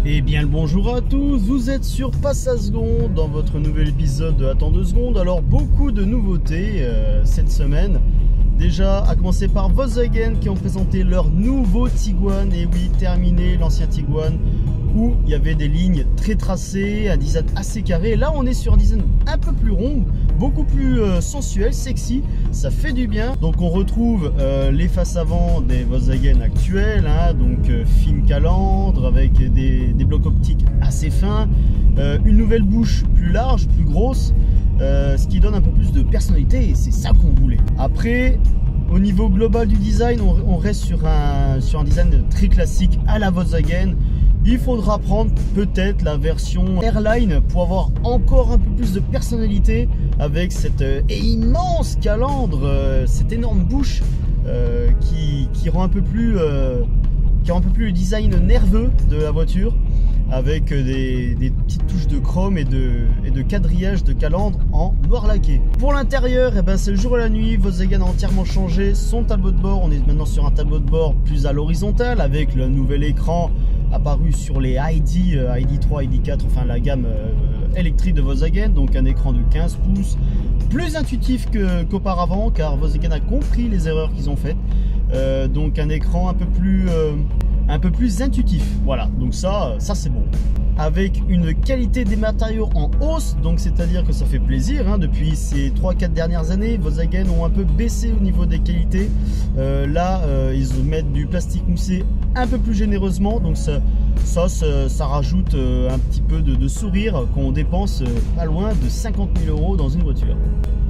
Eh bien le bonjour à tous, vous êtes sur Passe à Seconde dans votre nouvel épisode de Attends 2 secondes. Alors beaucoup de nouveautés cette semaine. Déjà à commencer par Volkswagen qui ont présenté leur nouveau Tiguan. Et oui, terminé l'ancien Tiguan où il y avait des lignes très tracées, un design assez carré. Là on est sur un design un peu plus rond, beaucoup plus sensuel, sexy, ça fait du bien. Donc on retrouve les faces avant des Volkswagen actuels, hein, donc fine calandre avec des blocs optiques assez fins, une nouvelle bouche plus large, plus grosse, ce qui donne un peu plus de personnalité et c'est ça qu'on voulait. Après, au niveau global du design, on reste sur un design très classique à la Volkswagen. Il faudra prendre peut-être la version Airline pour avoir encore un peu plus de personnalité avec cette immense calandre, cette énorme bouche qui rend un peu plus le design nerveux de la voiture, avec des petites touches de chrome et de quadrillage de calandre en noir laqué. Pour l'intérieur, eh ben, c'est le jour et la nuit. Volkswagen a entièrement changé son tableau de bord. On est maintenant sur un tableau de bord plus à l'horizontale avec le nouvel écran apparu sur les ID3, ID4, enfin la gamme électrique de Volkswagen. Donc un écran de 15 pouces, plus intuitif qu'auparavant car Volkswagen a compris les erreurs qu'ils ont faites. Donc un écran un peu plus intuitif, voilà, donc ça c'est bon, avec une qualité des matériaux en hausse, donc c'est à dire que ça fait plaisir, hein. Depuis ces 3-4 dernières années, Volkswagen ont un peu baissé au niveau des qualités. Ils mettent du plastique moussé un peu plus généreusement, donc ça rajoute un petit peu de sourire qu'on dépense pas loin de 50 000 € dans une voiture.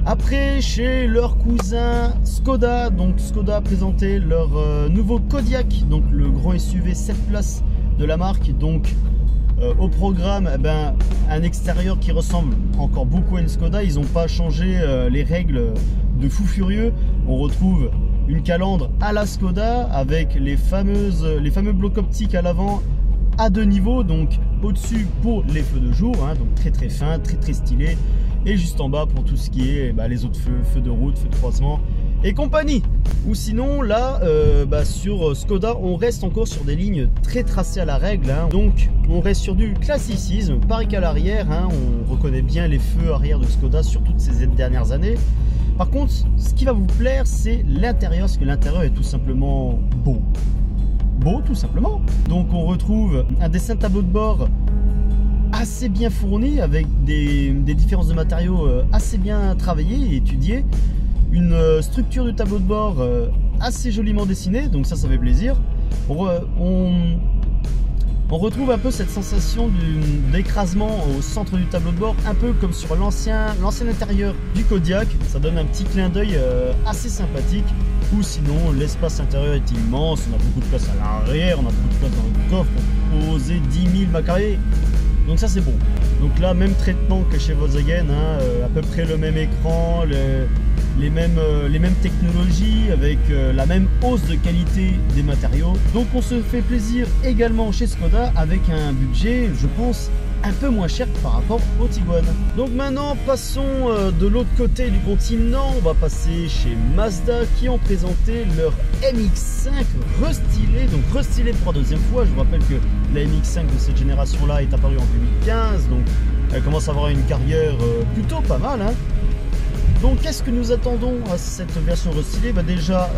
Après, chez leur cousin Skoda, donc Skoda a présenté leur nouveau Kodiaq, donc le grand SUV 7 places de la marque. Donc au programme, eh ben, un extérieur qui ressemble encore beaucoup à une Skoda. Ils n'ont pas changé les règles de fou furieux. On retrouve une calandre à la Skoda avec les fameux blocs optiques à l'avant à 2 niveaux, donc au-dessus pour les feux de jour, hein, donc très fin, très stylé, et juste en bas pour tout ce qui est les autres feux de route, feux de croisement et compagnie. Ou sinon là sur Skoda on reste encore sur des lignes très tracées à la règle, hein. Donc on reste sur du classicisme, pareil qu'à l'arrière, hein. On reconnaît bien les feux arrière de Skoda sur toutes ces dernières années. Par contre, ce qui va vous plaire, c'est l'intérieur, parce que l'intérieur est tout simplement beau tout simplement. Donc on retrouve un dessin de tableau de bord assez bien fourni, avec des différences de matériaux assez bien travaillées et étudiées, une structure du tableau de bord assez joliment dessinée, donc ça fait plaisir. On retrouve un peu cette sensation d'écrasement au centre du tableau de bord, un peu comme sur l'ancien intérieur du Kodiaq. Ça donne un petit clin d'œil assez sympathique. Ou sinon, l'espace intérieur est immense, on a beaucoup de place à l'arrière, on a beaucoup de place dans le coffre pour poser 10 000 m². Donc ça c'est bon. Donc là, même traitement que chez Volkswagen, hein, à peu près le même écran, les mêmes technologies, avec la même hausse de qualité des matériaux. Donc on se fait plaisir également chez Skoda avec un budget, je pense, un peu moins cher par rapport au Tiguan. Donc maintenant passons de l'autre côté du continent, on va passer chez Mazda qui ont présenté leur MX-5 restylé, donc restylé pour la deuxième fois. Je vous rappelle que la MX-5 de cette génération là est apparue en 2015, donc elle commence à avoir une carrière plutôt pas mal, hein. Donc qu'est-ce que nous attendons à cette version restylée? Déjà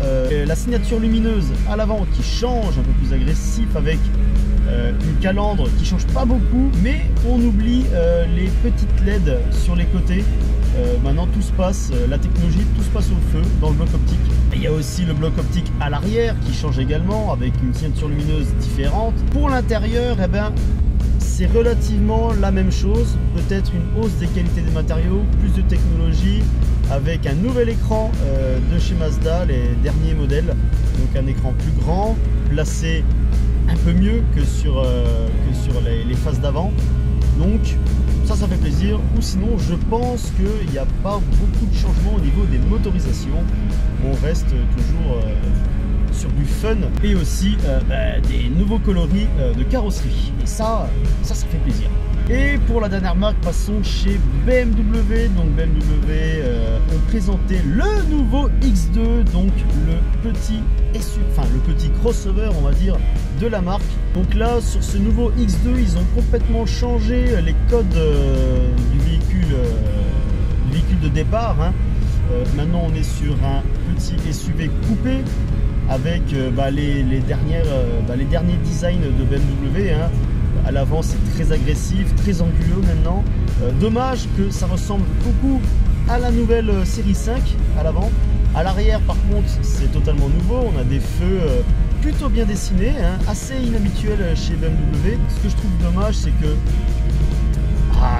la signature lumineuse à l'avant qui change, un peu plus agressif, avec une calandre qui change pas beaucoup, mais on oublie les petites LED sur les côtés. Maintenant tout se passe, la technologie, tout se passe au feu dans le bloc optique. Et il y a aussi le bloc optique à l'arrière qui change également, avec une signature lumineuse différente. Pour l'intérieur, eh ben, c'est relativement la même chose, peut-être une hausse des qualités des matériaux, plus de technologie, avec un nouvel écran de chez Mazda, les derniers modèles. Donc un écran plus grand, placé un peu mieux que sur les faces d'avant. Donc ça fait plaisir. Ou sinon je pense qu'il n'y a pas beaucoup de changements au niveau des motorisations. On reste toujours sur du fun et aussi des nouveaux coloris de carrosserie. Et ça fait plaisir. Et pour la dernière marque, passons chez BMW. Donc BMW ont présenté le nouveau X2, donc le petit crossover, on va dire, de la marque. Donc là, sur ce nouveau X2, ils ont complètement changé les codes du véhicule de départ. Hein. Maintenant, on est sur un petit SUV coupé avec les derniers designs de BMW. Hein. À l'avant, c'est très agressif, très anguleux maintenant. Dommage que ça ressemble beaucoup à la nouvelle série 5 à l'avant. À l'arrière, par contre, c'est totalement nouveau. On a des feux plutôt bien dessinés, hein, assez inhabituel chez BMW. Ce que je trouve dommage, c'est que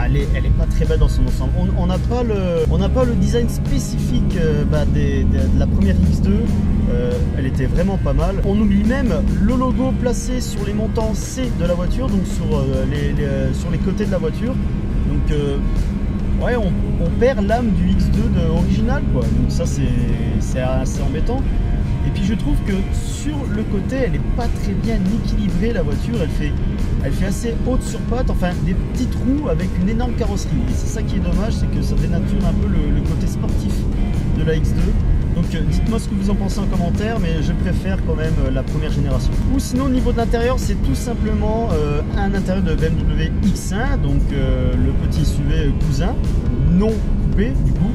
elle est pas très belle dans son ensemble. On n'a pas le design spécifique de la première X2. Elle était vraiment pas mal. On oublie même le logo placé sur les montants C de la voiture, donc sur les côtés de la voiture. Donc ouais, on perd l'âme du X2 original, quoi. Donc ça, c'est assez embêtant. Et puis je trouve que sur le côté, elle n'est pas très bien équilibrée, la voiture. Elle fait assez haute sur pattes, enfin des petits trous avec une énorme carrosserie. Et c'est ça qui est dommage, c'est que ça dénature un peu le côté sportif de la X2. Donc dites-moi ce que vous en pensez en commentaire, mais je préfère quand même la première génération. Ou sinon, au niveau de l'intérieur, c'est tout simplement un intérieur de BMW X1, donc le petit SUV cousin, non coupé du coup.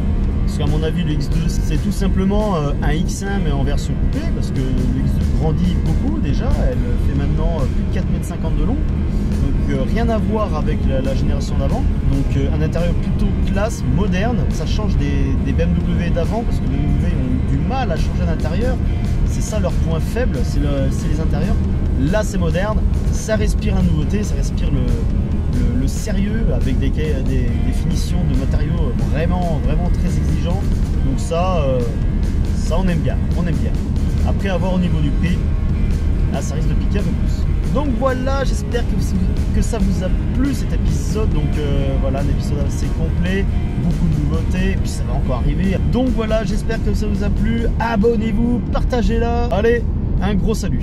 Parce qu'à mon avis, le X2, c'est tout simplement un X1 mais en version coupée, parce que le X2 grandit beaucoup déjà, elle fait maintenant plus de 4,50 m de long, donc rien à voir avec la génération d'avant. Donc un intérieur plutôt classe, moderne, ça change des BMW d'avant, parce que les BMW ont du mal à changer d'intérieur, c'est ça leur point faible, c'est les intérieurs. Là c'est moderne, ça respire la nouveauté, ça respire le sérieux, avec des finitions de matériaux vraiment très exigeants. Donc ça on aime bien, Après, à voir au niveau du prix, là ça risque de piquer un peu plus. Donc voilà, j'espère que ça vous a plu cet épisode. Donc voilà, un épisode assez complet, beaucoup de nouveautés, et puis ça va encore arriver. Donc voilà, j'espère que ça vous a plu. Abonnez-vous, partagez-la. Allez, un gros salut.